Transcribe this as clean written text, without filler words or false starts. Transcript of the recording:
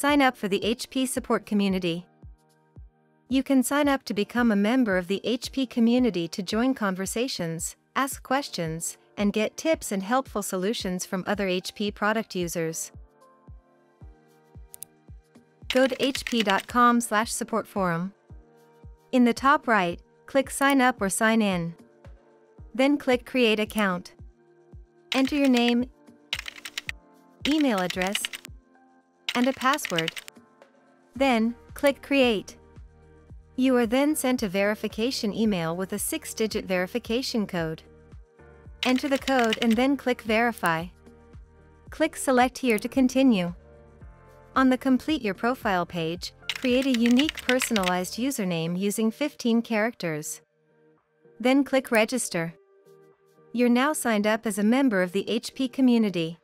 Sign up for the HP support community. You can sign up to become a member of the HP community to join conversations, ask questions, and get tips and helpful solutions from other HP product users. Go to hp.com/support forum. In the top right, click Sign Up or Sign In. Then click Create Account. Enter your name, email address, and a password. Then, click Create. You are then sent a verification email with a 6-digit verification code. Enter the code and then click Verify. Click Select here to continue. On the Complete Your Profile page, create a unique personalized username using 15 characters. Then click Register. You're now signed up as a member of the HP community.